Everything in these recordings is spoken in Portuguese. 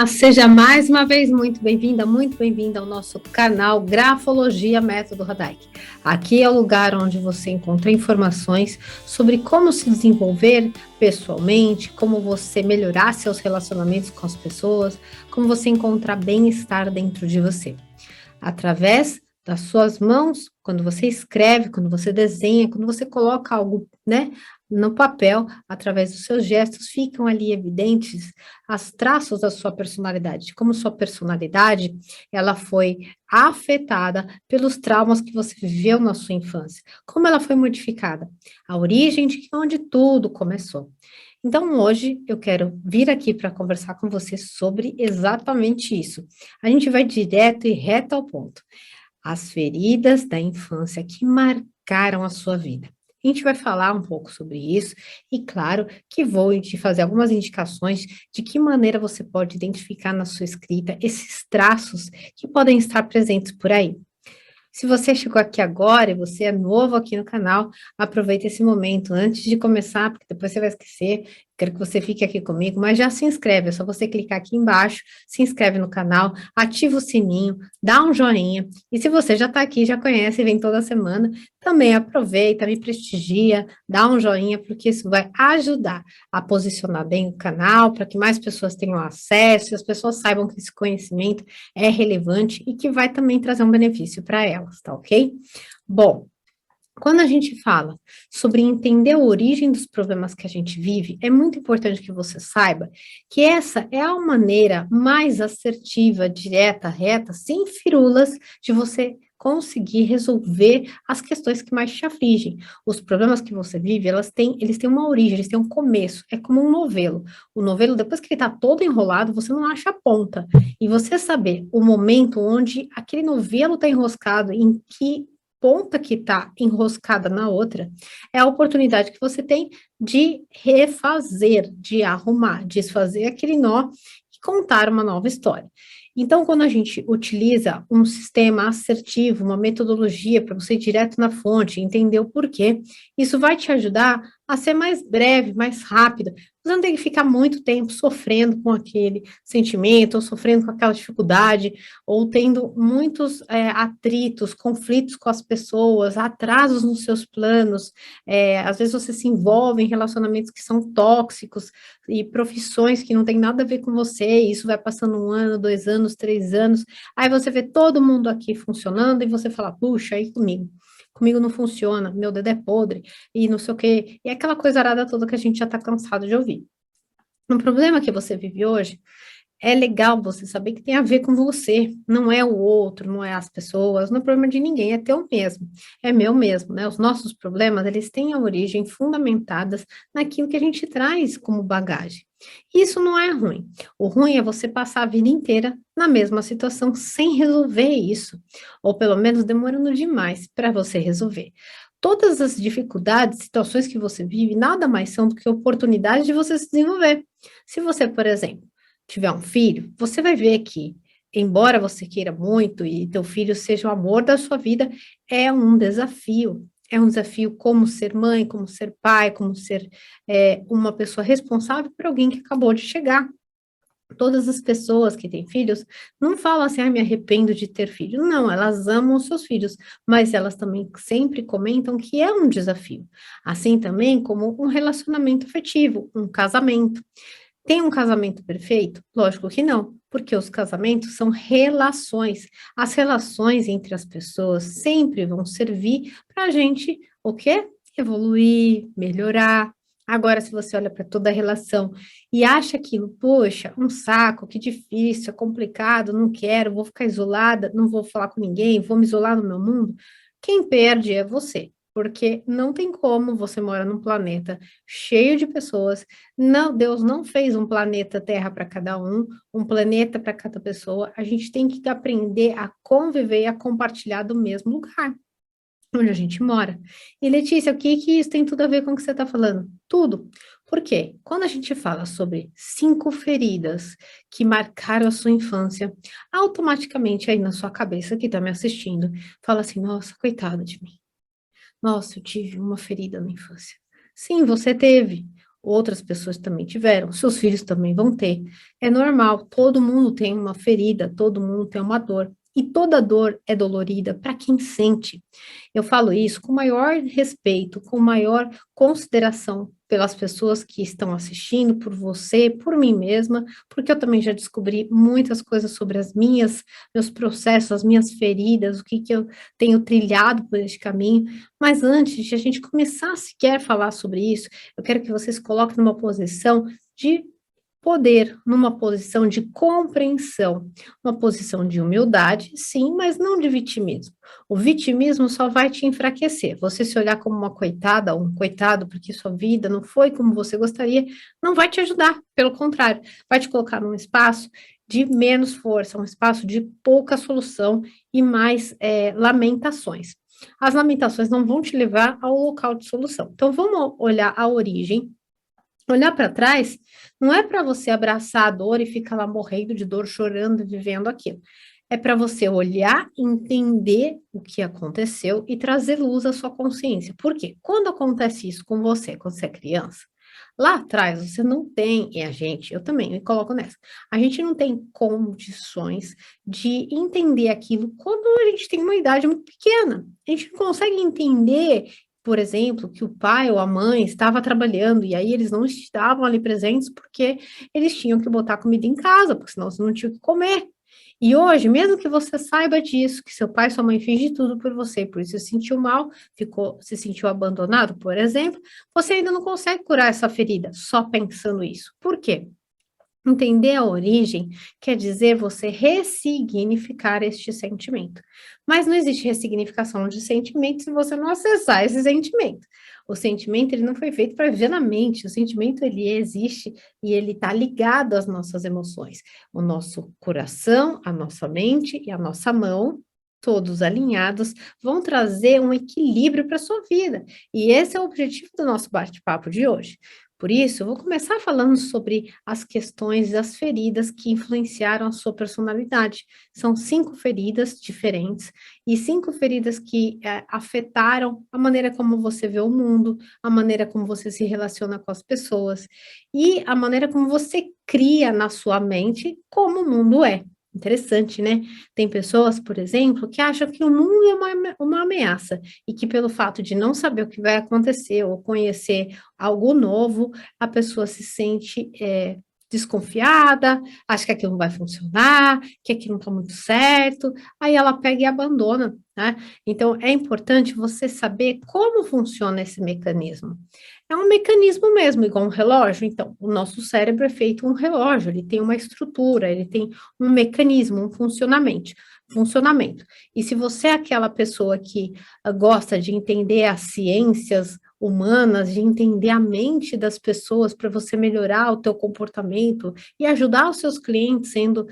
Seja mais uma vez muito bem-vinda ao nosso canal Grafologia Método Radaik. Aqui é o lugar onde você encontra informações sobre como se desenvolver pessoalmente, como você melhorar seus relacionamentos com as pessoas, como você encontrar bem-estar dentro de você. Através das suas mãos, quando você escreve, quando você desenha, quando você coloca algo, no papel, através dos seus gestos, ficam ali evidentes os traços da sua personalidade, como sua personalidade, ela foi afetada pelos traumas que você viveu na sua infância, como ela foi modificada, a origem de onde tudo começou. Então, hoje eu quero vir aqui para conversar com você sobre exatamente isso. A gente vai direto e reto ao ponto. As feridas da infância que marcaram a sua vida. A gente vai falar um pouco sobre isso e, claro, que vou te fazer algumas indicações de que maneira você pode identificar na sua escrita esses traços que podem estar presentes por aí. Se você chegou aqui agora e você é novo aqui no canal, aproveita esse momento antes de começar, porque depois você vai esquecer. Quero que você fique aqui comigo, mas já se inscreve, é só você clicar aqui embaixo, se inscreve no canal, ativa o sininho, dá um joinha, e se você já está aqui, já conhece e vem toda semana, também aproveita, me prestigia, dá um joinha, porque isso vai ajudar a posicionar bem o canal, para que mais pessoas tenham acesso, e as pessoas saibam que esse conhecimento é relevante e que vai também trazer um benefício para elas, tá ok? Bom, quando a gente fala sobre entender a origem dos problemas que a gente vive, é muito importante que você saiba que essa é a maneira mais assertiva, direta, reta, sem firulas, de você conseguir resolver as questões que mais te afligem. Os problemas que você vive, eles têm uma origem, eles têm um começo, é como um novelo. O novelo, depois que ele está todo enrolado, você não acha a ponta. E você saber o momento onde aquele novelo está enroscado, em que ponta que está enroscada na outra, é a oportunidade que você tem de refazer, de arrumar, desfazer aquele nó e contar uma nova história. Então, quando a gente utiliza um sistema assertivo, uma metodologia para você ir direto na fonte, entender o porquê, isso vai te ajudar a ser mais breve, mais rápido. Você não tem que ficar muito tempo sofrendo com aquele sentimento, ou sofrendo com aquela dificuldade, ou tendo muitos atritos, conflitos com as pessoas, atrasos nos seus planos. Às vezes você se envolve em relacionamentos que são tóxicos e profissões que não tem nada a ver com você, e isso vai passando 1 ano, 2 anos, 3 anos, aí você vê todo mundo aqui funcionando e você fala, puxa, aí comigo não funciona, meu dedo é podre, e não sei o quê, e aquela coisa arada toda que a gente já está cansado de ouvir. O problema que você vive hoje é legal você saber que tem a ver com você, não é o outro, não é as pessoas, não é problema de ninguém, é teu mesmo, é meu mesmo, né? Os nossos problemas, eles têm a origem fundamentadas naquilo que a gente traz como bagagem. Isso não é ruim. O ruim é você passar a vida inteira na mesma situação sem resolver isso, ou pelo menos demorando demais para você resolver. Todas as dificuldades, situações que você vive, nada mais são do que oportunidades de você se desenvolver. Se você, por exemplo, tiver um filho, você vai ver que, embora você queira muito e teu filho seja o amor da sua vida, é um desafio. É um desafio como ser mãe, como ser pai, como ser uma pessoa responsável por alguém que acabou de chegar. Todas as pessoas que têm filhos não falam assim, me arrependo de ter filho. Não, elas amam os seus filhos, mas elas também sempre comentam que é um desafio. Assim também como um relacionamento afetivo, um casamento. Tem um casamento perfeito? Lógico que não, porque os casamentos são relações. As relações entre as pessoas sempre vão servir para a gente, o quê? Evoluir, melhorar. Agora, se você olha para toda a relação e acha aquilo, poxa, um saco, que difícil, é complicado, não quero, vou ficar isolada, não vou falar com ninguém, vou me isolar no meu mundo, quem perde é você. Porque não tem como você mora num planeta cheio de pessoas. Não, Deus não fez um planeta Terra para cada um planeta para cada pessoa. A gente tem que aprender a conviver e a compartilhar do mesmo lugar onde a gente mora. E Letícia, o que que isso tem tudo a ver com o que você está falando? Tudo. Por quê? Quando a gente fala sobre 5 feridas que marcaram a sua infância, automaticamente aí na sua cabeça que está me assistindo, fala assim, nossa, coitada de mim. Nossa, eu tive uma ferida na infância. Sim, você teve. outras pessoas também tiveram, seus filhos também vão ter. É normal, todo mundo tem uma ferida, todo mundo tem uma dor. E toda dor é dolorida para quem sente. Eu falo isso com maior respeito, com maior consideração pelas pessoas que estão assistindo, por você, por mim mesma, porque eu também já descobri muitas coisas sobre meus processos, as minhas feridas, o que que eu tenho trilhado por este caminho. Mas antes de a gente começar a sequer falar sobre isso, eu quero que vocês coloquem numa posição de poder, numa posição de compreensão, uma posição de humildade, sim, mas não de vitimismo. O vitimismo só vai te enfraquecer. Você se olhar como uma coitada ou um coitado porque sua vida não foi como você gostaria, não vai te ajudar. Pelo contrário, vai te colocar num espaço de menos força, um espaço de pouca solução e mais lamentações. As lamentações não vão te levar ao local de solução. Então, vamos olhar a origem. Olhar para trás não é para você abraçar a dor e ficar lá morrendo de dor, chorando e vivendo aquilo. É para você olhar, entender o que aconteceu e trazer luz à sua consciência. Por quê? Quando acontece isso com você, quando você é criança, lá atrás você não tem, e a gente, eu também me coloco nessa, a gente não tem condições de entender aquilo quando a gente tem uma idade muito pequena. A gente não consegue entender, por exemplo, que o pai ou a mãe estava trabalhando e aí eles não estavam ali presentes porque eles tinham que botar comida em casa, porque senão você não tinha o que comer. E hoje, mesmo que você saiba disso, que seu pai e sua mãe fez de tudo por você, por isso se sentiu mal, se sentiu abandonado, por exemplo, você ainda não consegue curar essa ferida só pensando isso. Por quê? Entender a origem quer dizer você ressignificar este sentimento. Mas não existe ressignificação de sentimento se você não acessar esse sentimento. O sentimento ele não foi feito para viver na mente, o sentimento ele existe e ele está ligado às nossas emoções. O nosso coração, a nossa mente e a nossa mão, todos alinhados, vão trazer um equilíbrio para a sua vida. E esse é o objetivo do nosso bate-papo de hoje. Por isso, eu vou começar falando sobre as questões e as feridas que influenciaram a sua personalidade. São 5 feridas diferentes e 5 feridas que afetaram a maneira como você vê o mundo, a maneira como você se relaciona com as pessoas e a maneira como você cria na sua mente como o mundo é. Interessante, né? Tem pessoas, por exemplo, que acham que o mundo é uma ameaça e que pelo fato de não saber o que vai acontecer ou conhecer algo novo, a pessoa se sente desconfiada, acha que aquilo não vai funcionar, que aquilo não está muito certo, aí ela pega e abandona, né? Então, é importante você saber como funciona esse mecanismo. É um mecanismo mesmo, igual um relógio. Então, o nosso cérebro é feito um relógio, ele tem uma estrutura, ele tem um mecanismo, um funcionamento. E se você é aquela pessoa que gosta de entender as ciências humanas, de entender a mente das pessoas para você melhorar o teu comportamento e ajudar os seus clientes sendo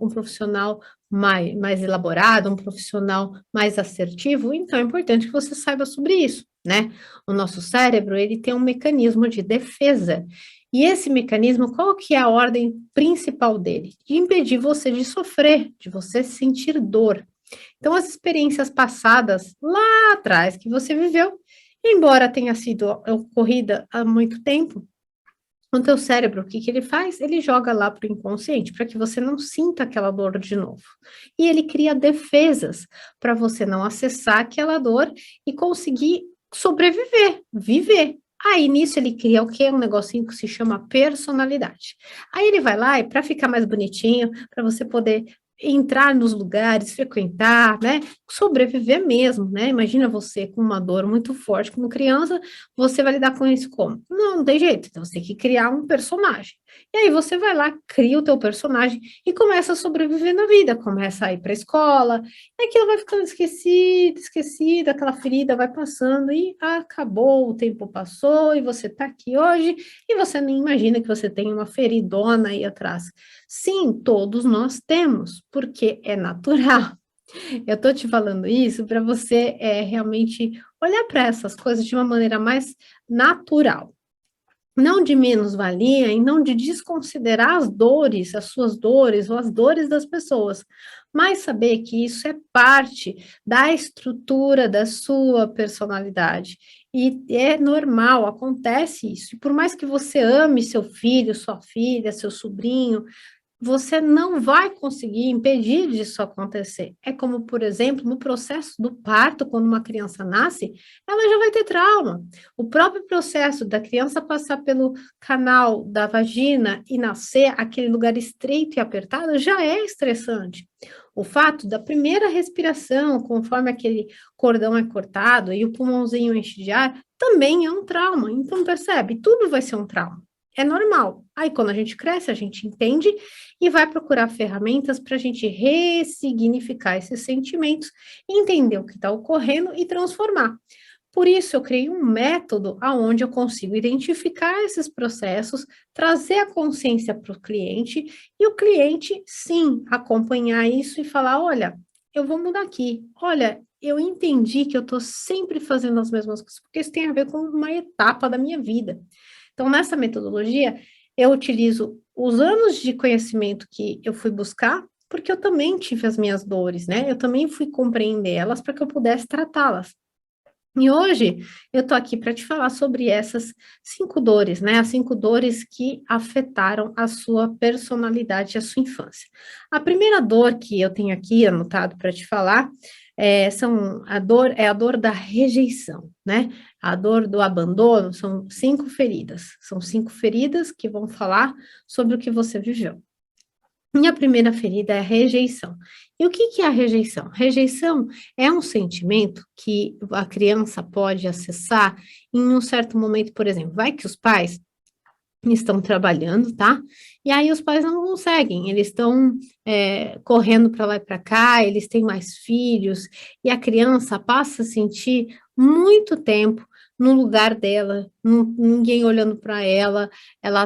um profissional mais elaborado, um profissional mais assertivo, então é importante que você saiba sobre isso, né? O nosso cérebro, ele tem um mecanismo de defesa. E esse mecanismo, qual que é a ordem principal dele? De impedir você de sofrer, de você sentir dor. Então, as experiências passadas lá atrás que você viveu, embora tenha sido ocorrida há muito tempo, o teu cérebro, o que que ele faz? Ele joga lá para o inconsciente, para que você não sinta aquela dor de novo. E ele cria defesas para você não acessar aquela dor e conseguir sobreviver, viver. Aí nisso ele cria o quê? Um negocinho que se chama personalidade. Aí ele vai lá e para ficar mais bonitinho, para você poder entrar nos lugares, frequentar, né? Sobreviver mesmo, né? Imagina você com uma dor muito forte como criança, você vai lidar com isso como? Não tem jeito, então você tem que criar um personagem. E aí você vai lá, cria o teu personagem e começa a sobreviver na vida, começa a ir para a escola, e aquilo vai ficando esquecido, aquela ferida vai passando e acabou, o tempo passou e você está aqui hoje e você nem imagina que você tem uma feridona aí atrás. Sim, todos nós temos, porque é natural. Eu estou te falando isso para você realmente olhar para essas coisas de uma maneira mais natural. não de menos-valia e não de desconsiderar as dores, as suas dores ou as dores das pessoas, mas saber que isso é parte da estrutura da sua personalidade. E é normal, acontece isso. E por mais que você ame seu filho, sua filha, seu sobrinho, você não vai conseguir impedir disso acontecer. É como, por exemplo, no processo do parto, quando uma criança nasce, ela já vai ter trauma. O próprio processo da criança passar pelo canal da vagina e nascer, aquele lugar estreito e apertado, já é estressante. O fato da primeira respiração, conforme aquele cordão é cortado e o pulmãozinho enche de ar, também é um trauma. Então, percebe? Tudo vai ser um trauma. É normal. Aí, quando a gente cresce, a gente entende e vai procurar ferramentas para a gente ressignificar esses sentimentos, entender o que está ocorrendo e transformar. Por isso, eu criei um método onde eu consigo identificar esses processos, trazer a consciência para o cliente e o cliente, sim, acompanhar isso e falar: olha, eu vou mudar aqui. Olha, eu entendi que eu estou sempre fazendo as mesmas coisas, porque isso tem a ver com uma etapa da minha vida. Então, nessa metodologia, eu utilizo os anos de conhecimento que eu fui buscar, porque eu também tive as minhas dores, né? Eu também fui compreender elas para que eu pudesse tratá-las. E hoje eu tô aqui para te falar sobre essas 5 dores, né? As 5 dores que afetaram a sua personalidade e a sua infância. A primeira dor que eu tenho aqui anotado para te falar é a dor da rejeição, né? A dor do abandono são 5 feridas. São 5 feridas que vão falar sobre o que você viveu. Minha primeira ferida é a rejeição. E o que é a rejeição? Rejeição é um sentimento que a criança pode acessar em um certo momento, por exemplo, vai que os pais estão trabalhando, tá? E aí os pais não conseguem, eles estão correndo para lá e para cá, eles têm mais filhos, e a criança passa a sentir muito tempo no lugar dela, ninguém olhando para ela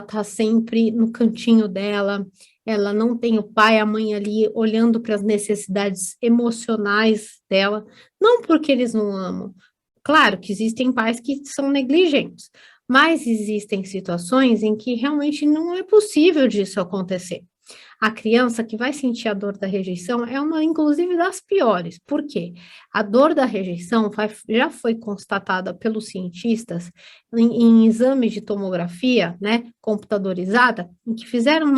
tá sempre no cantinho dela, ela não tem o pai, a mãe ali olhando para as necessidades emocionais dela, não porque eles não amam. Claro que existem pais que são negligentes, mas existem situações em que realmente não é possível disso acontecer. A criança que vai sentir a dor da rejeição é uma, inclusive, das piores. Por quê? A dor da rejeição já foi constatada pelos cientistas em exames de tomografia, né, computadorizada, em que fizeram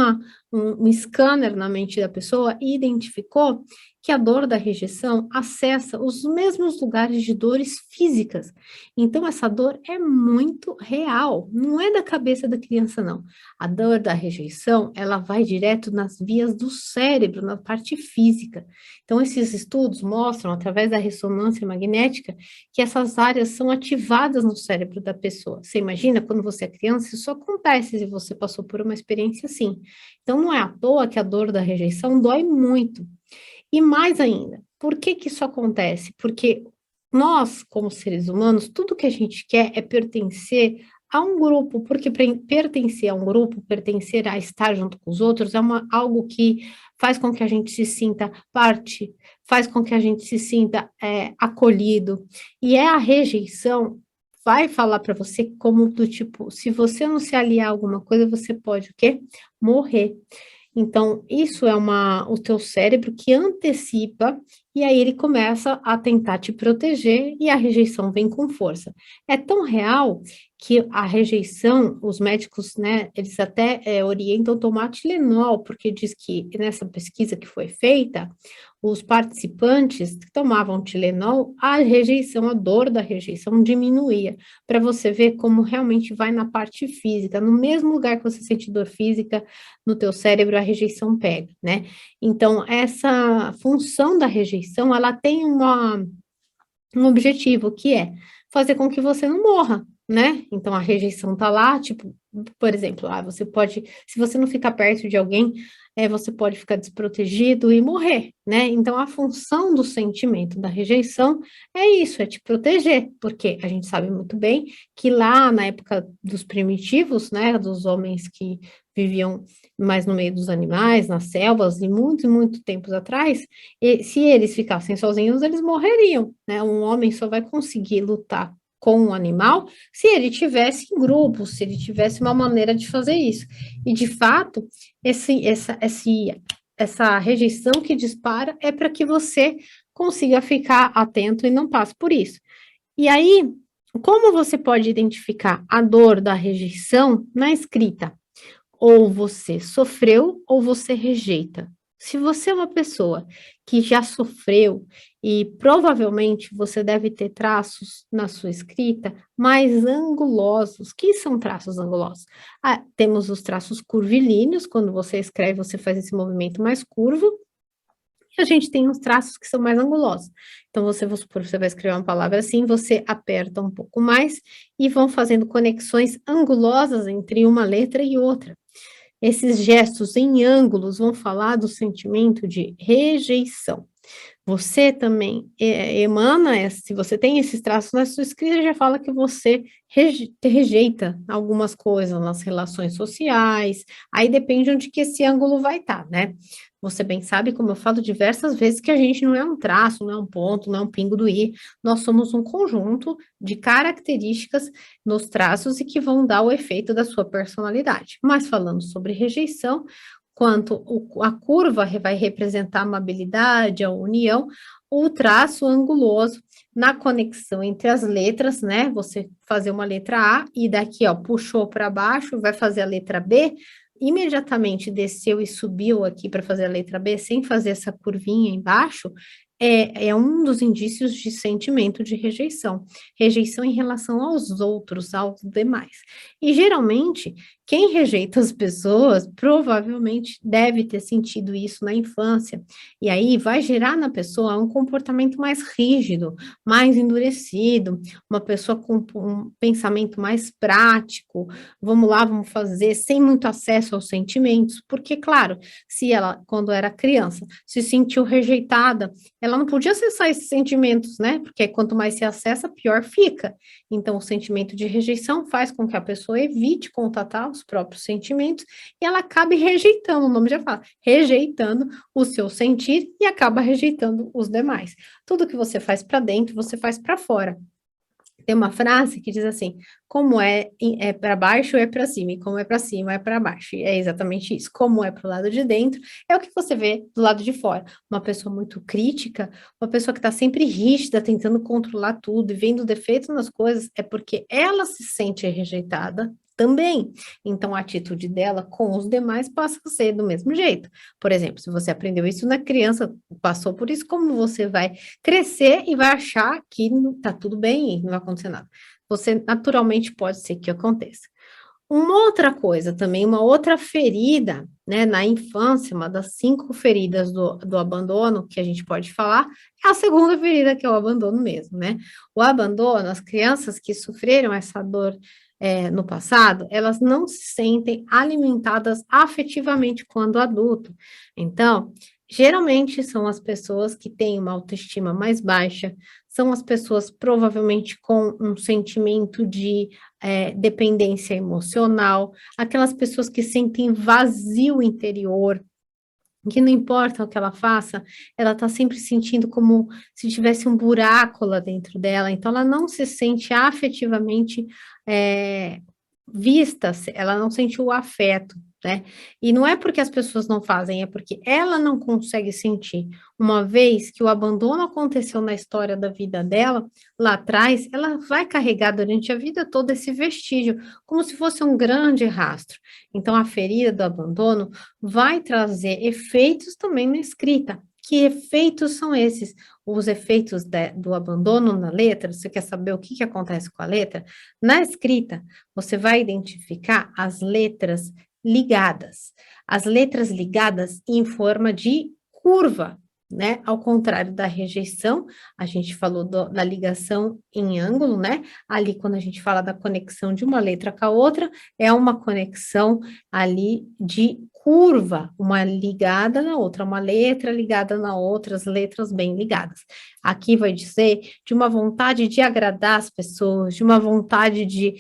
um scanner na mente da pessoa e identificou que a dor da rejeição acessa os mesmos lugares de dores físicas. Então, essa dor é muito real, não é da cabeça da criança, não. A dor da rejeição, ela vai direto nas vias do cérebro, na parte física. Então, esses estudos mostram, através da ressonância magnética, que essas áreas são ativadas no cérebro da pessoa. Você imagina, quando você é criança, isso acontece se você passou por uma experiência assim. Então, não é à toa que a dor da rejeição dói muito. E mais ainda, por que que isso acontece? Porque nós, como seres humanos, tudo que a gente quer é pertencer a um grupo, porque pertencer a um grupo, pertencer a estar junto com os outros, é algo que faz com que a gente se sinta parte, faz com que a gente se sinta acolhido, e é a rejeição vai falar para você como do tipo, se você não se aliar a alguma coisa, você pode o quê? Morrer. Então, isso é o teu cérebro que antecipa, e aí ele começa a tentar te proteger, e a rejeição vem com força. É tão real que a rejeição, os médicos, né, eles até orientam tomar Tilenol, porque diz que nessa pesquisa que foi feita, os participantes que tomavam Tilenol, a rejeição, a dor da rejeição diminuía, para você ver como realmente vai na parte física, no mesmo lugar que você sente dor física, no teu cérebro a rejeição pega, né? Então, essa função da rejeição, ela tem um objetivo, que é fazer com que você não morra, né? Então, a rejeição tá lá, tipo, por exemplo, você pode, se você não ficar perto de alguém, você pode ficar desprotegido e morrer, né? Então, a função do sentimento da rejeição é isso, é te proteger, porque a gente sabe muito bem que lá na época dos primitivos, né, dos homens que viviam mais no meio dos animais, nas selvas, e muito tempos atrás, e se eles ficassem sozinhos, eles morreriam, né? Um homem só vai conseguir lutar com um animal se ele tivesse em grupo, se ele tivesse uma maneira de fazer isso. E, de fato, essa rejeição que dispara é para que você consiga ficar atento e não passe por isso. E aí, como você pode identificar a dor da rejeição na escrita? Ou você sofreu ou você rejeita. Se você é uma pessoa que já sofreu e provavelmente você deve ter traços na sua escrita mais angulosos. Que são traços angulosos? Temos os traços curvilíneos, quando você escreve, você faz esse movimento mais curvo, e a gente tem uns traços que são mais angulosos. Então, vamos supor, você vai escrever uma palavra assim, você aperta um pouco mais e vão fazendo conexões angulosas entre uma letra e outra. Esses gestos em ângulos vão falar do sentimento de rejeição. Você também emana, se você tem esses traços na sua escrita, já fala que você rejeita algumas coisas nas relações sociais, aí depende onde que esse ângulo vai estar, né? Você bem sabe, como eu falo diversas vezes, que a gente não é um traço, não é um ponto, não é um pingo do i, nós somos um conjunto de características nos traços e que vão dar o efeito da sua personalidade. Mas falando sobre rejeição, quanto a curva vai representar a amabilidade, a união, o traço anguloso na conexão entre as letras, né? Você fazer uma letra A e daqui, ó, puxou para baixo, vai fazer a letra B, imediatamente desceu e subiu aqui para fazer a letra B, sem fazer essa curvinha embaixo, é um dos indícios de sentimento de rejeição. Rejeição em relação aos outros, aos demais. E geralmente, quem rejeita as pessoas provavelmente deve ter sentido isso na infância. E aí vai gerar na pessoa um comportamento mais rígido, mais endurecido, uma pessoa com um pensamento mais prático. Vamos lá, vamos fazer, sem muito acesso aos sentimentos, porque, claro, se ela, quando era criança, se sentiu rejeitada, ela não podia acessar esses sentimentos, né? Porque quanto mais se acessa, pior fica. Então, o sentimento de rejeição faz com que a pessoa evite contatar os próprios sentimentos e ela acabe rejeitando, o nome já fala, rejeitando o seu sentir e acaba rejeitando os demais. Tudo que você faz para dentro, você faz para fora. Tem uma frase que diz assim: como é para baixo é para cima, e como é para cima é para baixo. E é exatamente isso. Como é para o lado de dentro, é o que você vê do lado de fora. Uma pessoa muito crítica, uma pessoa que está sempre rígida, tentando controlar tudo e vendo defeitos nas coisas, é porque ela se sente rejeitada também. Então, a atitude dela com os demais passa a ser do mesmo jeito. Por exemplo, se você aprendeu isso na criança, passou por isso, como você vai crescer e vai achar que tá tudo bem e não vai acontecer nada. Você naturalmente pode ser que aconteça. Uma outra coisa também, uma outra ferida, né, na infância, uma das 5 feridas do abandono que a gente pode falar, é a segunda ferida, que é o abandono mesmo, né? O abandono, as crianças que sofreram essa dor no passado, elas não se sentem alimentadas afetivamente quando adulto. Então, geralmente são as pessoas que têm uma autoestima mais baixa, são as pessoas provavelmente com um sentimento de dependência emocional, aquelas pessoas que sentem vazio interior, que não importa o que ela faça, ela está sempre sentindo como se tivesse um buraco lá dentro dela, então ela não se sente afetivamente vista, ela não sente o afeto, né? E não é porque as pessoas não fazem, é porque ela não consegue sentir. Uma vez que o abandono aconteceu na história da vida dela, lá atrás, ela vai carregar durante a vida toda esse vestígio, como se fosse um grande rastro. Então, a ferida do abandono vai trazer efeitos também na escrita. Que efeitos são esses? Os efeitos do abandono na letra, você quer saber o que acontece com a letra? Na escrita, você vai identificar as letras ligadas. As letras ligadas em forma de curva, né? Ao contrário da rejeição, a gente falou da ligação em ângulo, né? Ali, quando a gente fala da conexão de uma letra com a outra, é uma conexão ali de curva, uma ligada na outra, uma letra ligada na outra, as letras bem ligadas. aqui vai dizer de uma vontade de agradar as pessoas, de uma vontade de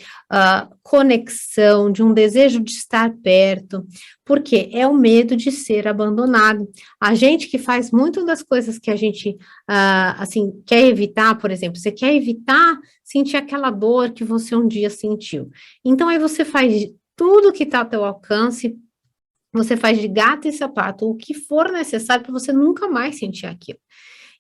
conexão, de um desejo de estar perto, porque é o medo de ser abandonado. A gente que faz muito das coisas que a gente, assim, quer evitar, por exemplo, você quer evitar sentir aquela dor que você um dia sentiu. Então, aí você faz tudo que está ao teu alcance, você faz de gato e sapato o que for necessário para você nunca mais sentir aquilo.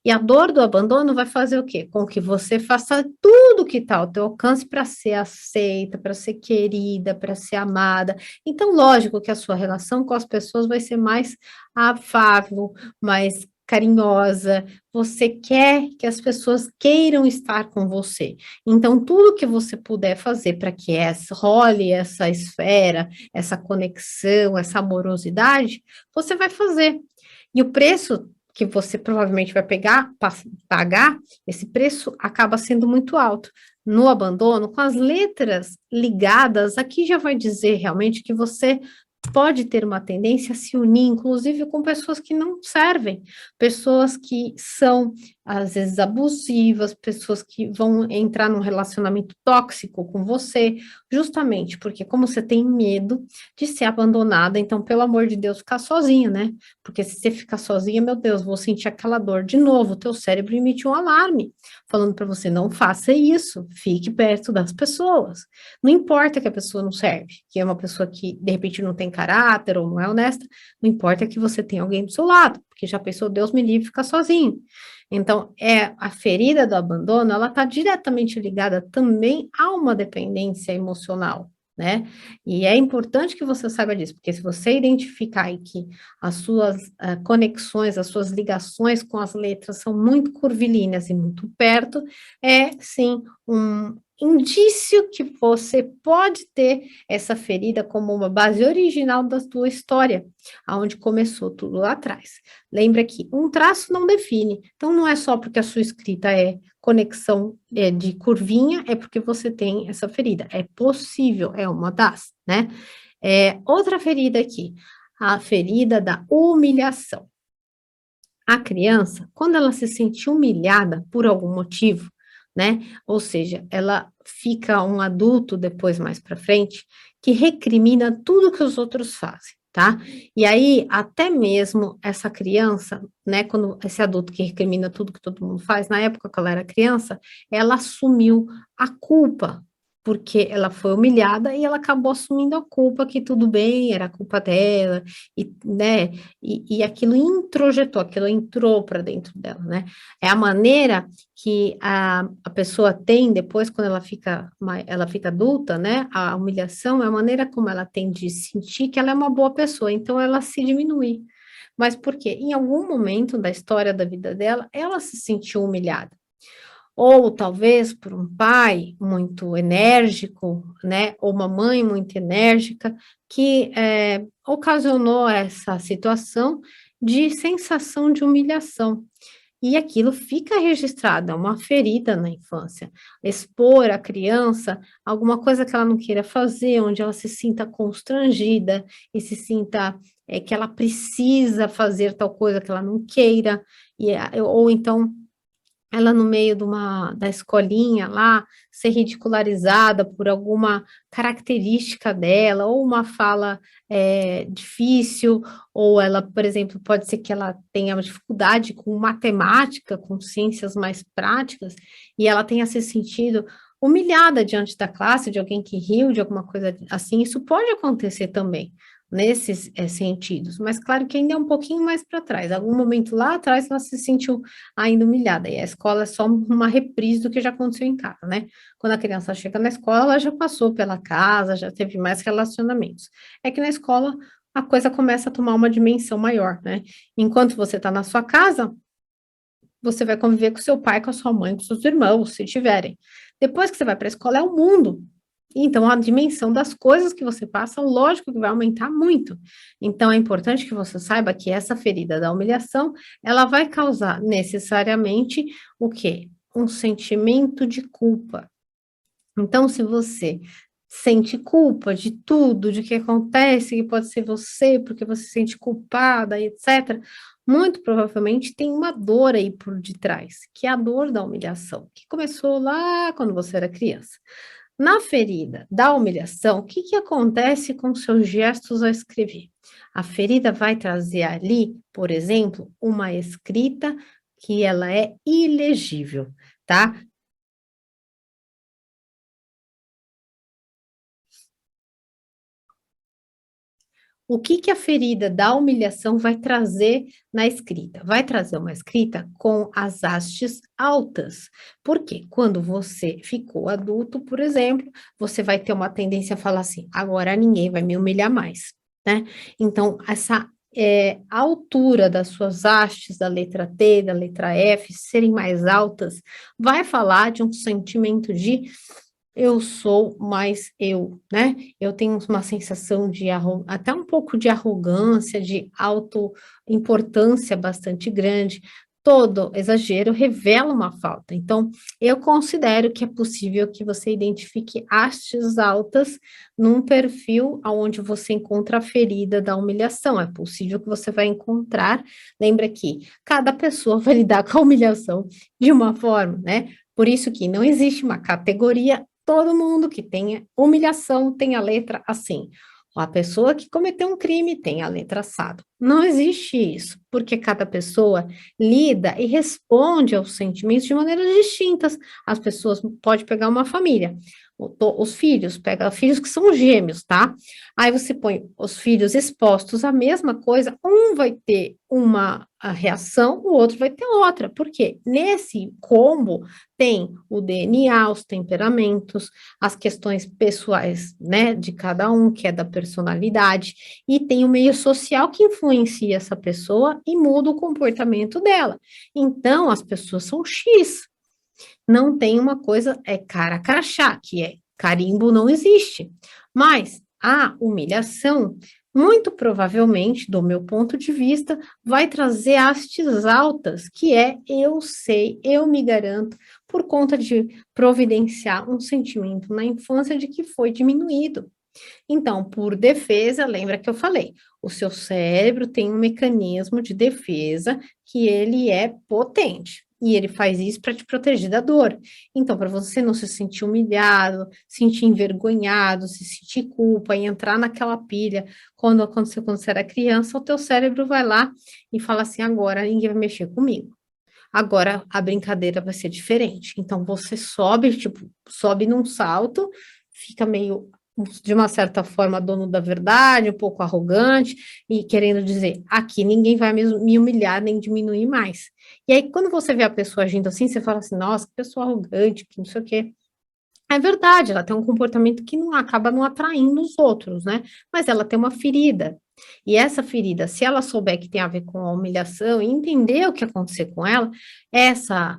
E a dor do abandono vai fazer o quê? Com que você faça tudo que está ao teu alcance para ser aceita, para ser querida, para ser amada. Então, lógico que a sua relação com as pessoas vai ser mais afável, mais carinhosa. Você quer que as pessoas queiram estar com você. Então, tudo que você puder fazer para que role essa esfera, essa conexão, essa amorosidade, você vai fazer. E o preço que você provavelmente vai pagar, esse preço acaba sendo muito alto. No abandono, com as letras ligadas, aqui já vai dizer realmente que você pode ter uma tendência a se unir, inclusive com pessoas que não servem, pessoas que são, às vezes, abusivas, pessoas que vão entrar num relacionamento tóxico com você, justamente porque, como você tem medo de ser abandonada, então, pelo amor de Deus, ficar sozinha, né? Porque se você ficar sozinha, meu Deus, vou sentir aquela dor de novo, o teu cérebro emite um alarme, falando para você, não faça isso, fique perto das pessoas. Não importa que a pessoa não serve, que é uma pessoa que, de repente, não tem caráter ou não é honesta, não importa que você tenha alguém do seu lado, porque já pensou, Deus me livre, ficar sozinho. Então, a ferida do abandono, ela está diretamente ligada também a uma dependência emocional, né? E é importante que você saiba disso, porque se você identificar aí que as suas conexões, as suas ligações com as letras são muito curvilíneas e muito perto, é sim um indício que você pode ter essa ferida como uma base original da sua história, aonde começou tudo lá atrás. Lembra que um traço não define, então não é só porque a sua escrita é conexão de curvinha, é porque você tem essa ferida. É possível, é uma das, né? Outra ferida aqui, a ferida da humilhação. A criança, quando ela se sente humilhada por algum motivo, né? Ou seja, ela fica um adulto depois mais para frente que recrimina tudo que os outros fazem, tá? E aí, até mesmo essa criança, né, quando esse adulto que recrimina tudo que todo mundo faz, na época que ela era criança, ela assumiu a culpa porque ela foi humilhada e ela acabou assumindo a culpa que tudo bem, era a culpa dela, e, né, e aquilo introjetou, aquilo entrou para dentro dela, né? É a maneira que a pessoa tem depois, quando ela fica adulta, né? A humilhação é a maneira como ela tem de sentir que ela é uma boa pessoa, então ela se diminui. Mas por quê? Em algum momento da história da vida dela, ela se sentiu humilhada ou talvez por um pai muito enérgico, né, ou uma mãe muito enérgica, que ocasionou essa situação de sensação de humilhação. E aquilo fica registrado, é uma ferida na infância. Expor a criança a alguma coisa que ela não queira fazer, onde ela se sinta constrangida e se sinta que ela precisa fazer tal coisa que ela não queira, ou então ela no meio da escolinha lá, ser ridicularizada por alguma característica dela, ou uma fala difícil, ou ela, por exemplo, pode ser que ela tenha uma dificuldade com matemática, com ciências mais práticas, e ela tenha se sentido humilhada diante da classe, de alguém que riu, de alguma coisa assim, isso pode acontecer também nesses sentidos, mas claro que ainda é um pouquinho mais para trás, algum momento lá atrás ela se sentiu ainda humilhada, e a escola é só uma reprise do que já aconteceu em casa, né? Quando a criança chega na escola, ela já passou pela casa, já teve mais relacionamentos. É que na escola a coisa começa a tomar uma dimensão maior, né? Enquanto você está na sua casa, você vai conviver com seu pai, com a sua mãe, com seus irmãos, se tiverem. Depois que você vai para a escola, é o mundo. Então, a dimensão das coisas que você passa, lógico que vai aumentar muito. Então, é importante que você saiba que essa ferida da humilhação, ela vai causar necessariamente o quê? Um sentimento de culpa. Então, se você sente culpa de tudo, de que acontece, que pode ser você, porque você se sente culpada, etc., muito provavelmente tem uma dor aí por detrás, que é a dor da humilhação, que começou lá quando você era criança. Na ferida da humilhação, o que que acontece com seus gestos ao escrever? A ferida vai trazer ali, por exemplo, uma escrita que ela é ilegível, tá? O que que a ferida da humilhação vai trazer na escrita? Vai trazer uma escrita com as hastes altas. Por quê? Quando você ficou adulto, por exemplo, você vai ter uma tendência a falar assim: agora ninguém vai me humilhar mais, né? Então, essa a altura das suas hastes, da letra T, da letra F, serem mais altas, vai falar de um sentimento de eu sou mais eu, né? Eu tenho uma sensação de até um pouco de arrogância, de autoimportância bastante grande. Todo exagero revela uma falta. Então, eu considero que é possível que você identifique hastes altas num perfil onde você encontra a ferida da humilhação. É possível que você vai encontrar. Lembra que cada pessoa vai lidar com a humilhação de uma forma, né? Por isso que não existe uma categoria. Todo mundo que tenha humilhação tem a letra assim. A pessoa que cometeu um crime tem a letra assado. Não existe isso, porque cada pessoa lida e responde aos sentimentos de maneiras distintas. As pessoas pode pegar uma família, os filhos, pega filhos que são gêmeos, tá? Aí você põe os filhos expostos à mesma coisa, um vai ter uma a reação, o outro vai ter outra. Por quê? Nesse combo tem o DNA, os temperamentos, as questões pessoais, né, de cada um, que é da personalidade, e tem o meio social que influencia essa pessoa e muda o comportamento dela. Então, as pessoas são X, não tem uma coisa, é cara crachá, que é carimbo não existe. Mas a humilhação, muito provavelmente, do meu ponto de vista, vai trazer hastes altas, que é eu sei, eu me garanto, por conta de providenciar um sentimento na infância de que foi diminuído. Então, por defesa, lembra que eu falei, o seu cérebro tem um mecanismo de defesa que ele é potente. E ele faz isso para te proteger da dor. Então, para você não se sentir humilhado, sentir envergonhado, se sentir culpa e entrar naquela pilha quando aconteceu quando você era criança, o teu cérebro vai lá e fala assim: agora ninguém vai mexer comigo. Agora a brincadeira vai ser diferente. Então você sobe, tipo, sobe num salto, fica meio, de uma certa forma, dono da verdade, um pouco arrogante, e querendo dizer, aqui ninguém vai me humilhar nem diminuir mais. E aí, quando você vê a pessoa agindo assim, você fala assim, nossa, que pessoa arrogante, que não sei o quê. É verdade, ela tem um comportamento que não acaba não atraindo os outros, né? Mas ela tem uma ferida. E essa ferida, se ela souber que tem a ver com a humilhação e entender o que aconteceu com ela, essa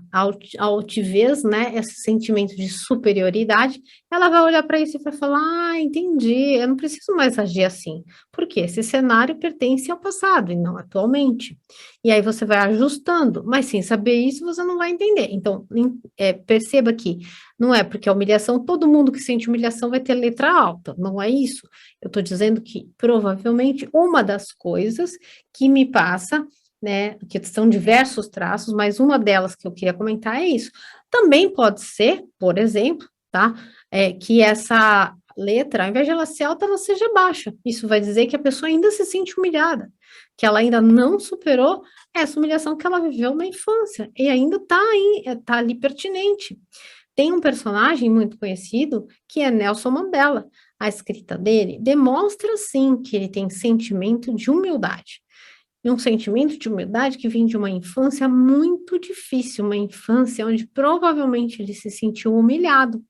altivez, né? Esse sentimento de superioridade, ela vai olhar para isso e vai falar: ah, entendi, eu não preciso mais agir assim. Porque esse cenário pertence ao passado e não atualmente. E aí você vai ajustando, mas sem saber isso, você não vai entender. Então, perceba que não é porque a humilhação, todo mundo que sente humilhação vai ter letra alta, não é isso. Eu estou dizendo que provavelmente uma das coisas que me passa, né, que são diversos traços, mas uma delas que eu queria comentar é isso. Também pode ser, por exemplo, tá, que essa letra, ao invés de ela ser alta, ela seja baixa. Isso vai dizer que a pessoa ainda se sente humilhada, que ela ainda não superou essa humilhação que ela viveu na infância e ainda tá ali pertinente. Tem um personagem muito conhecido que é Nelson Mandela. A escrita dele demonstra, sim, que ele tem sentimento de humildade. E um sentimento de humildade que vem de uma infância muito difícil, uma infância onde provavelmente ele se sentiu humilhado.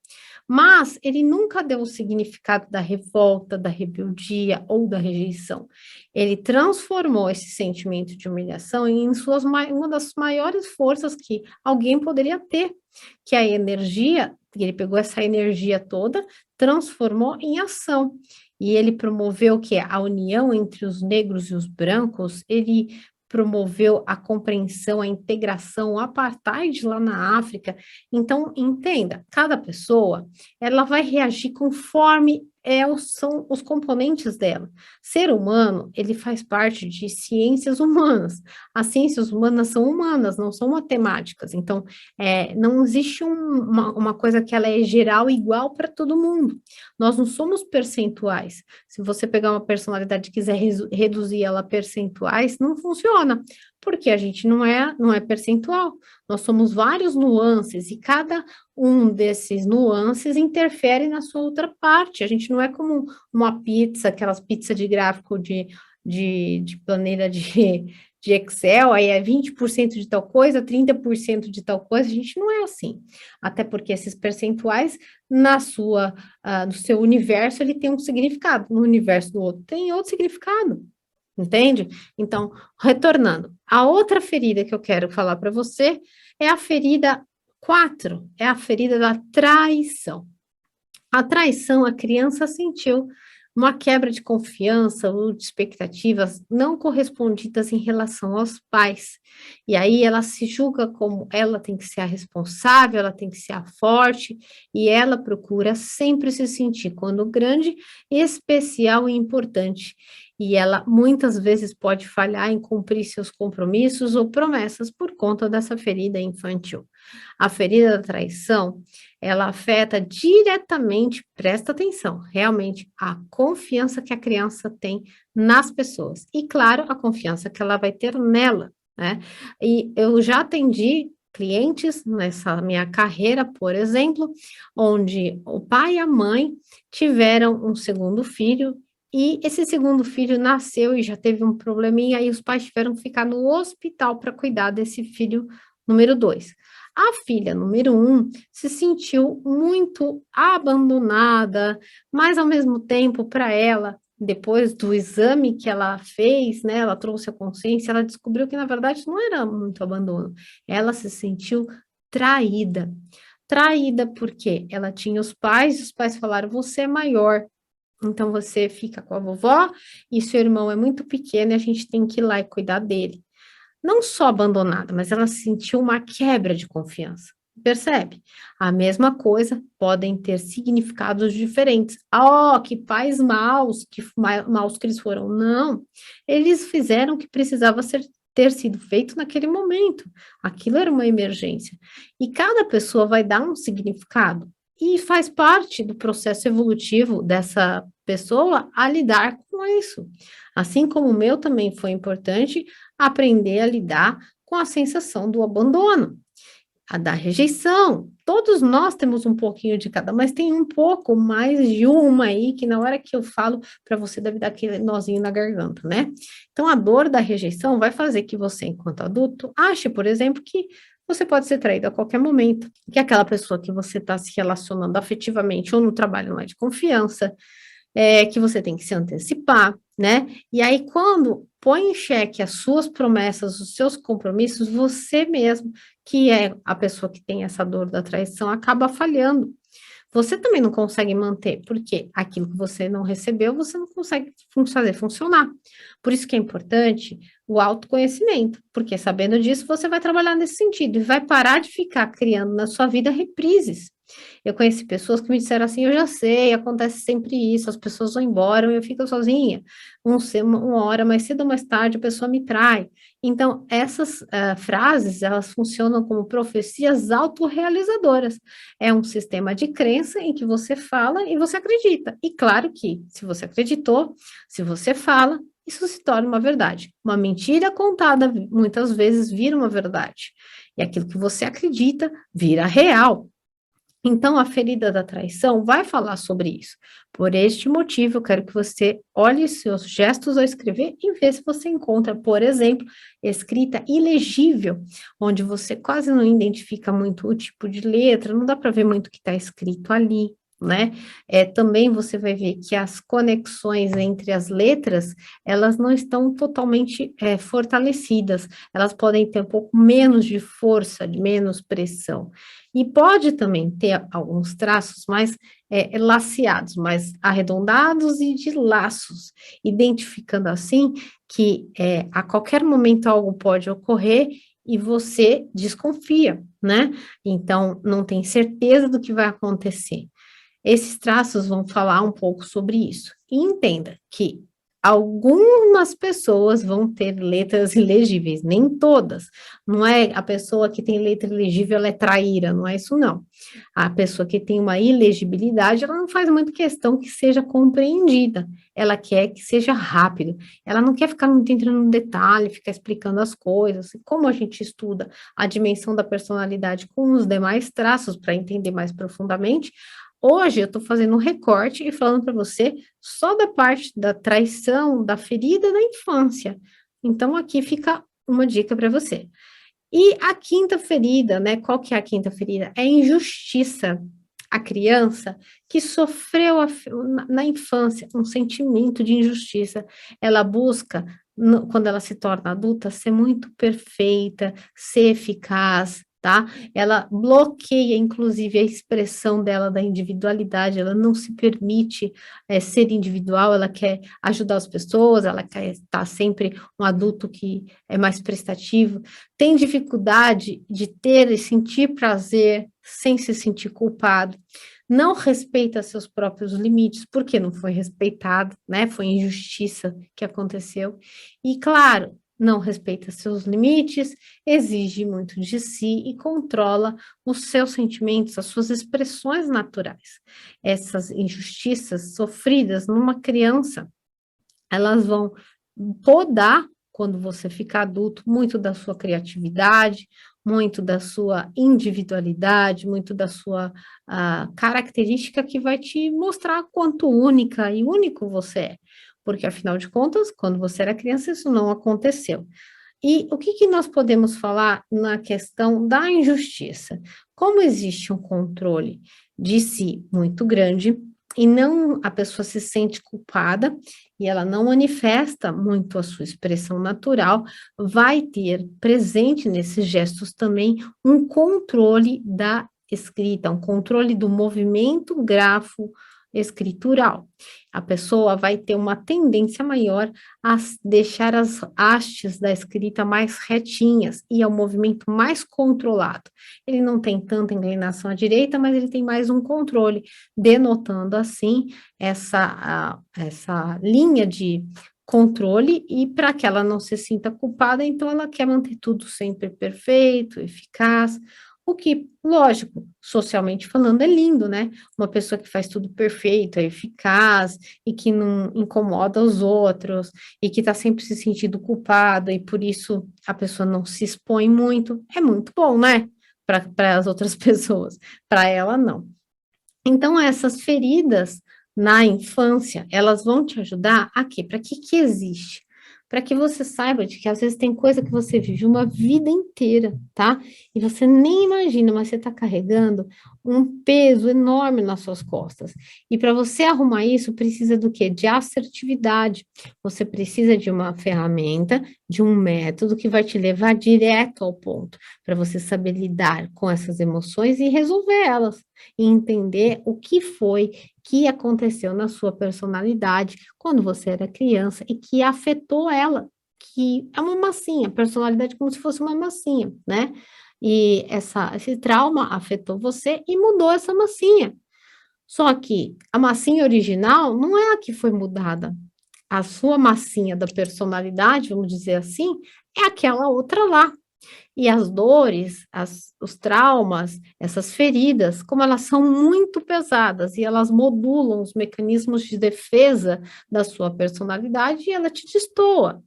Mas ele nunca deu o significado da revolta, da rebeldia ou da rejeição. Ele transformou esse sentimento de humilhação em uma das maiores forças que alguém poderia ter, que é a energia. Ele pegou essa energia toda, transformou em ação. E ele promoveu que a união entre os negros e os brancos, ele promoveu a compreensão, a integração, o apartheid lá na África. Então, entenda, cada pessoa, ela vai reagir conforme são os componentes dela. Ser humano, ele faz parte de ciências humanas. As ciências humanas são humanas, não são matemáticas. Então, não existe uma coisa que ela é geral igual para todo mundo. Nós não somos percentuais. Se você pegar uma personalidade e quiser reduzir ela a percentuais, não funciona, porque a gente não é percentual. Nós somos vários nuances e cada um desses nuances interfere na sua outra parte. A gente não é como uma pizza, aquelas pizzas de gráfico de planilha de Excel, aí é 20% de tal coisa, 30% de tal coisa, a gente não é assim. Até porque esses percentuais, no seu universo, ele tem um significado, no universo do outro tem outro significado, entende? Então, retornando, a outra ferida que eu quero falar para você é a ferida 4, é a ferida da traição. A traição, a criança sentiu uma quebra de confiança ou de expectativas não correspondidas em relação aos pais. E aí ela se julga como ela tem que ser a responsável, ela tem que ser a forte, e ela procura sempre se sentir, quando grande, especial e importante. E ela muitas vezes pode falhar em cumprir seus compromissos ou promessas por conta dessa ferida infantil. A ferida da traição, ela afeta diretamente, presta atenção, realmente, a confiança que a criança tem nas pessoas. E, claro, a confiança que ela vai ter nela, né? E eu já atendi clientes nessa minha carreira, por exemplo, onde o pai e a mãe tiveram um segundo filho, e esse segundo filho nasceu e já teve um probleminha, e os pais tiveram que ficar no hospital para cuidar desse filho número 2. A filha número 1 se sentiu muito abandonada, mas ao mesmo tempo, para ela, depois do exame que ela fez, né, ela trouxe a consciência, ela descobriu que na verdade não era muito abandono, ela se sentiu traída. Traída porque ela tinha os pais falaram: você é maior, então você fica com a vovó e seu irmão é muito pequeno e a gente tem que ir lá e cuidar dele. Não só abandonada, mas ela sentiu uma quebra de confiança. Percebe? A mesma coisa podem ter significados diferentes. Oh, que pais maus, que maus que eles foram. Não, eles fizeram o que precisava ter sido feito naquele momento. Aquilo era uma emergência. E cada pessoa vai dar um significado. E faz parte do processo evolutivo dessa pessoa a lidar com isso. Assim como o meu também foi importante aprender a lidar com a sensação do abandono, a da rejeição. Todos nós temos um pouquinho de cada, mas tem um pouco mais de uma aí que na hora que eu falo para você deve dar aquele nozinho na garganta, né? Então a dor da rejeição vai fazer que você, enquanto adulto, ache, por exemplo, que você pode ser traído a qualquer momento, que aquela pessoa que você está se relacionando afetivamente ou no trabalho não é de confiança, que você tem que se antecipar, né? E aí, quando põe em xeque as suas promessas, os seus compromissos, você mesmo, que é a pessoa que tem essa dor da traição, acaba falhando. Você também não consegue manter, porque aquilo que você não recebeu, você não consegue fazer funcionar. Por isso que é importante o autoconhecimento, porque sabendo disso, você vai trabalhar nesse sentido e vai parar de ficar criando na sua vida reprises. Eu conheci pessoas que me disseram assim: eu já sei, acontece sempre isso, as pessoas vão embora e eu fico sozinha. Uma hora mais cedo ou mais tarde a pessoa me trai. Então, essas frases, elas funcionam como profecias autorrealizadoras. É um sistema de crença em que você fala e você acredita. E claro que, se você acreditou, se você fala, isso se torna uma verdade. Uma mentira contada muitas vezes vira uma verdade. E aquilo que você acredita vira real. Então, a ferida da traição vai falar sobre isso. Por este motivo, eu quero que você olhe seus gestos ao escrever e vê se você encontra, por exemplo, escrita ilegível, onde você quase não identifica muito o tipo de letra, não dá para ver muito o que está escrito ali. né? Também você vai ver que as conexões entre as letras, elas não estão totalmente fortalecidas, elas podem ter um pouco menos de força, de menos pressão. E pode também ter alguns traços mais laceados, mais arredondados e de laços, identificando assim que a qualquer momento algo pode ocorrer e você desconfia, né? Então, não tem certeza do que vai acontecer. Esses traços vão falar um pouco sobre isso. E entenda que algumas pessoas vão ter letras ilegíveis, nem todas. Não é a pessoa que tem letra ilegível, ela é traíra, não é isso não. A pessoa que tem uma ilegibilidade, ela não faz muito questão que seja compreendida. Ela quer que seja rápido. Ela não quer ficar muito entrando no detalhe, ficar explicando as coisas. E como a gente estuda a dimensão da personalidade com os demais traços para entender mais profundamente, hoje eu estou fazendo um recorte e falando para você só da parte da traição, da ferida da infância. Então, aqui fica uma dica para você. E a quinta ferida, né? Qual que é a quinta ferida? É a injustiça. A criança que sofreu na infância um sentimento de injustiça, ela busca, quando ela se torna adulta, ser muito perfeita, ser eficaz, tá? Ela bloqueia, inclusive, a expressão dela da individualidade, ela não se permite ser individual, ela quer ajudar as pessoas, ela quer estar sempre um adulto que é mais prestativo, tem dificuldade de ter e sentir prazer sem se sentir culpado, não respeita seus próprios limites, porque não foi respeitado, né? Foi injustiça que aconteceu. E, claro, não respeita seus limites, exige muito de si e controla os seus sentimentos, as suas expressões naturais. Essas injustiças sofridas numa criança, elas vão podar, quando você ficar adulto, muito da sua criatividade, muito da sua individualidade, muito da sua característica que vai te mostrar quanto única e único você é. Porque, afinal de contas, quando você era criança, isso não aconteceu. E o que, que nós podemos falar na questão da injustiça? Como existe um controle de si muito grande e não a pessoa se sente culpada e ela não manifesta muito a sua expressão natural, vai ter presente nesses gestos também um controle da escrita, um controle do movimento grafo escritural. A pessoa vai ter uma tendência maior a deixar as hastes da escrita mais retinhas e é um movimento mais controlado. Ele não tem tanta inclinação à direita, mas ele tem mais um controle, denotando assim essa linha de controle e para que ela não se sinta culpada, então ela quer manter tudo sempre perfeito, eficaz, o que, lógico, socialmente falando, é lindo, né? Uma pessoa que faz tudo perfeito, é eficaz e que não incomoda os outros e que está sempre se sentindo culpada e por isso a pessoa não se expõe muito, é muito bom, né? Para as outras pessoas, para ela não. Então, essas feridas na infância, elas vão te ajudar a quê? Para que existe? Para que você saiba de que às vezes tem coisa que você vive uma vida inteira, tá? E você nem imagina, mas você está carregando um peso enorme nas suas costas. E para você arrumar isso, precisa do quê? De assertividade. Você precisa de uma ferramenta, de um método que vai te levar direto ao ponto, para você saber lidar com essas emoções e resolver elas e entender o que foi que aconteceu na sua personalidade quando você era criança e que afetou ela, que é uma massinha, personalidade como se fosse uma massinha, né? E esse trauma afetou você e mudou essa massinha. Só que a massinha original não é a que foi mudada. A sua massinha da personalidade, vamos dizer assim, é aquela outra lá. E as dores, os traumas, essas feridas, como elas são muito pesadas e elas modulam os mecanismos de defesa da sua personalidade e ela te destoa.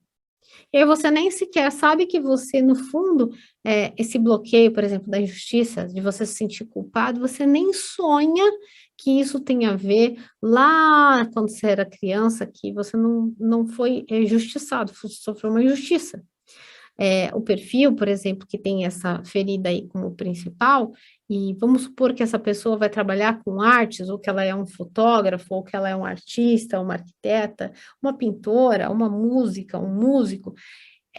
E aí você nem sequer sabe que você, no fundo, esse bloqueio, por exemplo, da injustiça, de você se sentir culpado, você nem sonha que isso tem a ver lá quando você era criança, que você não foi injustiçado, sofreu uma injustiça. O perfil, por exemplo, que tem essa ferida aí como principal, e vamos supor que essa pessoa vai trabalhar com artes, ou que ela é um fotógrafo, ou que ela é um artista, uma arquiteta, uma pintora, uma música, um músico,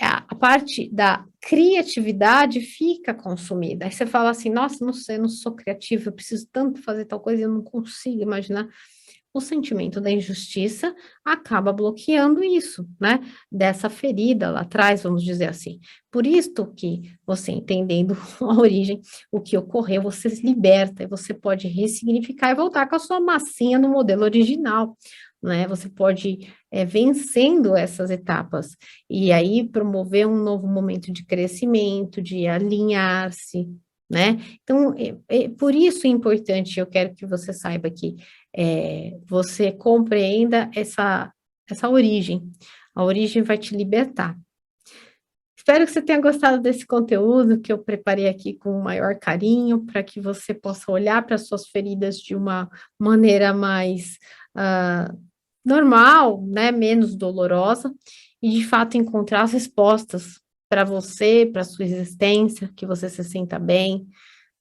a parte da criatividade fica consumida. Aí você fala assim, nossa, não sei, eu não sou criativa, eu preciso tanto fazer tal coisa, e eu não consigo imaginar. O sentimento da injustiça acaba bloqueando isso, né? Dessa ferida lá atrás, vamos dizer assim. Por isso que você entendendo a origem, o que ocorreu, você se liberta e você pode ressignificar e voltar com a sua massinha no modelo original, né? Você pode vencendo essas etapas e aí promover um novo momento de crescimento, de alinhar-se, né? Então, por isso é importante, eu quero que você saiba que você compreenda essa origem. A origem vai te libertar. Espero que você tenha gostado desse conteúdo que eu preparei aqui com o maior carinho, para que você possa olhar para as suas feridas de uma maneira mais ah, normal, né? Menos dolorosa, e de fato encontrar as respostas para você, para a sua existência, que você se sinta bem,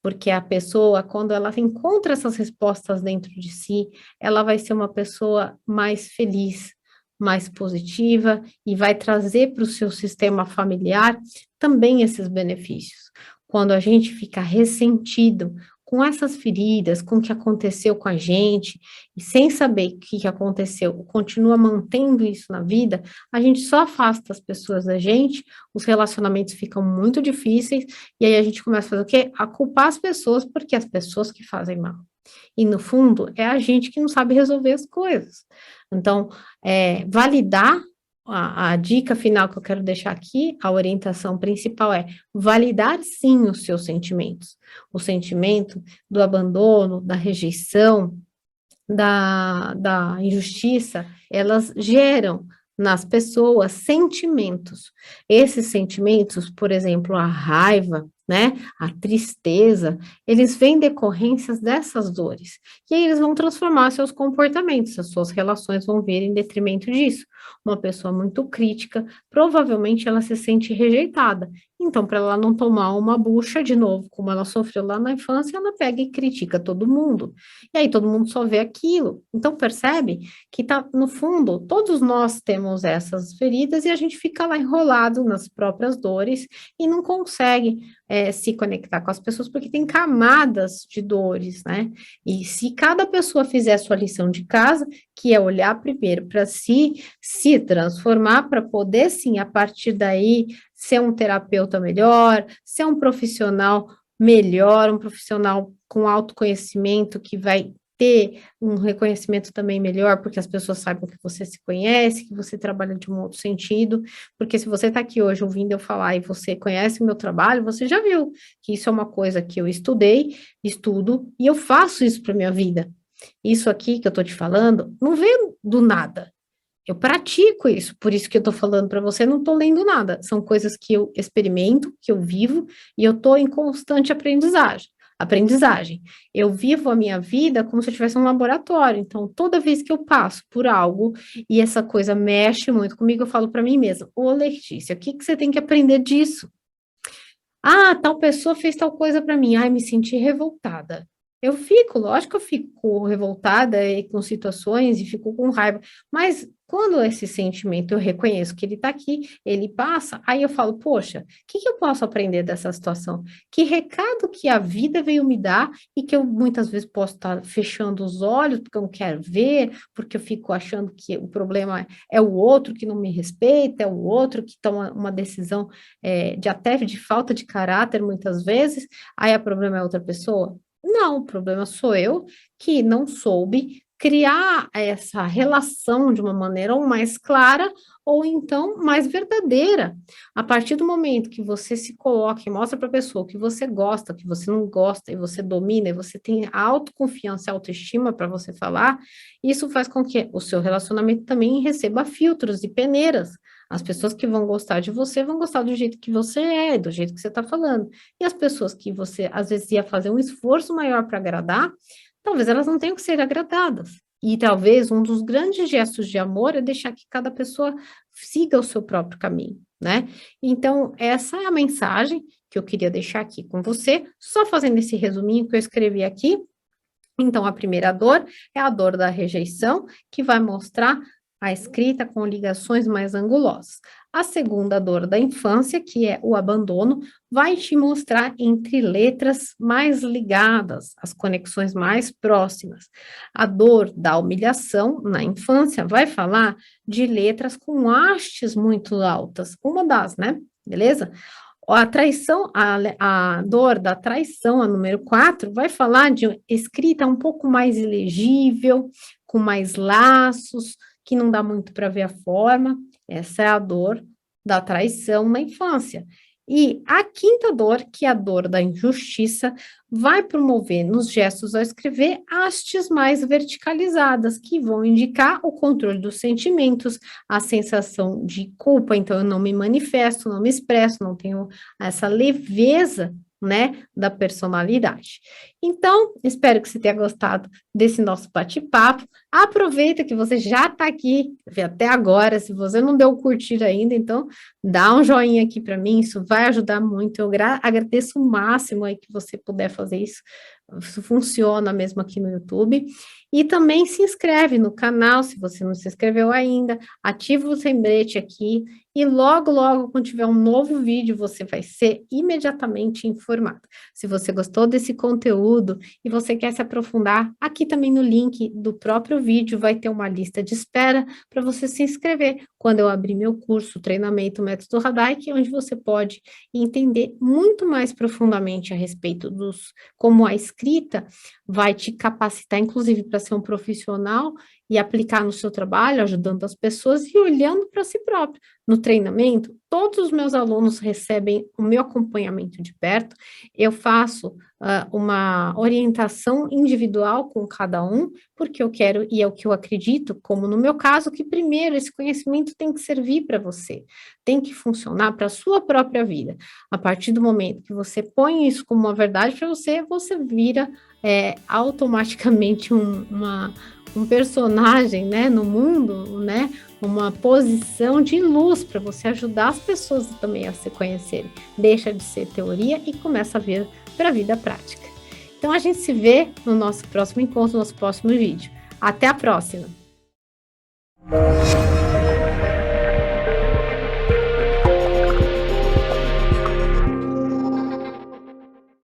porque a pessoa, quando ela encontra essas respostas dentro de si, ela vai ser uma pessoa mais feliz, mais positiva e vai trazer para o seu sistema familiar também esses benefícios. Quando a gente fica ressentido com essas feridas, com o que aconteceu com a gente, e sem saber o que aconteceu, continua mantendo isso na vida, a gente só afasta as pessoas da gente, os relacionamentos ficam muito difíceis, e aí a gente começa a fazer o quê? A culpar as pessoas, porque as pessoas que fazem mal. E no fundo, é a gente que não sabe resolver as coisas. Então, validar a dica final que eu quero deixar aqui, a orientação principal é validar sim os seus sentimentos. O sentimento do abandono, da rejeição, da injustiça, elas geram nas pessoas sentimentos. Esses sentimentos, por exemplo, a raiva, né, a tristeza, eles vêm decorrências dessas dores. E aí eles vão transformar seus comportamentos, as suas relações vão vir em detrimento disso. Uma pessoa muito crítica, provavelmente ela se sente rejeitada. Então, para ela não tomar uma bucha de novo, como ela sofreu lá na infância, ela pega e critica todo mundo. E aí todo mundo só vê aquilo. Então percebe que tá no fundo, todos nós temos essas feridas e a gente fica lá enrolado nas próprias dores e não consegue se conectar com as pessoas porque tem camadas de dores, né? E se cada pessoa fizer a sua lição de casa, que é olhar primeiro para si, se transformar para poder sim, a partir daí, ser um terapeuta melhor, ser um profissional melhor, um profissional com autoconhecimento que vai ter um reconhecimento também melhor, porque as pessoas saibam que você se conhece, que você trabalha de um outro sentido, porque se você está aqui hoje ouvindo eu falar e você conhece o meu trabalho, você já viu que isso é uma coisa que eu estudei, estudo, e eu faço isso para minha vida. Isso aqui que eu estou te falando, não vem do nada. Eu pratico isso, por isso que eu estou falando para você, não estou lendo nada. São coisas que eu experimento, que eu vivo, e eu estou em constante aprendizagem. Aprendizagem. Eu vivo a minha vida como se eu tivesse um laboratório. Então, toda vez que eu passo por algo e essa coisa mexe muito comigo, eu falo para mim mesma: Ô Letícia, o que que você tem que aprender disso? Ah, tal pessoa fez tal coisa para mim. Ai, me senti revoltada. Eu fico, lógico que eu fico revoltada e com situações e fico com raiva, mas quando esse sentimento eu reconheço que ele está aqui, ele passa, aí eu falo, poxa, o que que eu posso aprender dessa situação? Que recado que a vida veio me dar e que eu muitas vezes posso estar fechando os olhos porque eu não quero ver, porque eu fico achando que o problema é o outro que não me respeita, é o outro que toma uma decisão de até de falta de caráter muitas vezes, aí o problema é outra pessoa? Não, o problema sou eu que não soube criar essa relação de uma maneira ou mais clara ou então mais verdadeira. A partir do momento que você se coloca e mostra para a pessoa que você gosta, que você não gosta, e você domina, e você tem autoconfiança e autoestima para você falar, isso faz com que o seu relacionamento também receba filtros e peneiras. As pessoas que vão gostar de você vão gostar do jeito que você é, do jeito que você está falando. E as pessoas que você, às vezes, ia fazer um esforço maior para agradar, talvez elas não tenham que ser agradadas. E talvez um dos grandes gestos de amor é deixar que cada pessoa siga o seu próprio caminho, né? Então, essa é a mensagem que eu queria deixar aqui com você, só fazendo esse resuminho que eu escrevi aqui. Então, a primeira dor é a dor da rejeição, que vai mostrar a escrita com ligações mais angulosas. A segunda dor da infância, que é o abandono, vai te mostrar entre letras mais ligadas, as conexões mais próximas. A dor da humilhação na infância vai falar de letras com hastes muito altas, uma das, né? Beleza? A traição, a dor da traição, a número 4, vai falar de escrita um pouco mais ilegível, com mais laços, que não dá muito para ver a forma. Essa é a dor da traição na infância. E a quinta dor, que é a dor da injustiça, vai promover nos gestos ao escrever hastes mais verticalizadas, que vão indicar o controle dos sentimentos, a sensação de culpa, então eu não me manifesto, não me expresso, não tenho essa leveza, né, da personalidade. Então, espero que você tenha gostado desse nosso bate-papo. Aproveita que você já está aqui até agora. Se você não deu o curtir ainda, então dá um joinha aqui para mim, isso vai ajudar muito. Eu agradeço o máximo aí que você puder fazer isso. Isso funciona mesmo aqui no YouTube. E também se inscreve no canal, se você não se inscreveu ainda, ativa o lembrete aqui e logo, logo, quando tiver um novo vídeo, você vai ser imediatamente informado. Se você gostou desse conteúdo e você quer se aprofundar, aqui também no link do próprio vídeo vai ter uma lista de espera para você se inscrever quando eu abrir meu curso, Treinamento Método Radaik, onde você pode entender muito mais profundamente a respeito dos como a escrita vai te capacitar, inclusive, para ser um profissional e aplicar no seu trabalho, ajudando as pessoas e olhando para si próprio. No treinamento, todos os meus alunos recebem o meu acompanhamento de perto, eu faço uma orientação individual com cada um, porque eu quero, e é o que eu acredito, como no meu caso, que primeiro esse conhecimento tem que servir para você, tem que funcionar para a sua própria vida. A partir do momento que você põe isso como uma verdade para você, você vira automaticamente um personagem, né, no mundo, né, uma posição de luz para você ajudar as pessoas também a se conhecerem. Deixa de ser teoria e começa a vir para a vida prática. Então, a gente se vê no nosso próximo encontro, no nosso próximo vídeo. Até a próxima!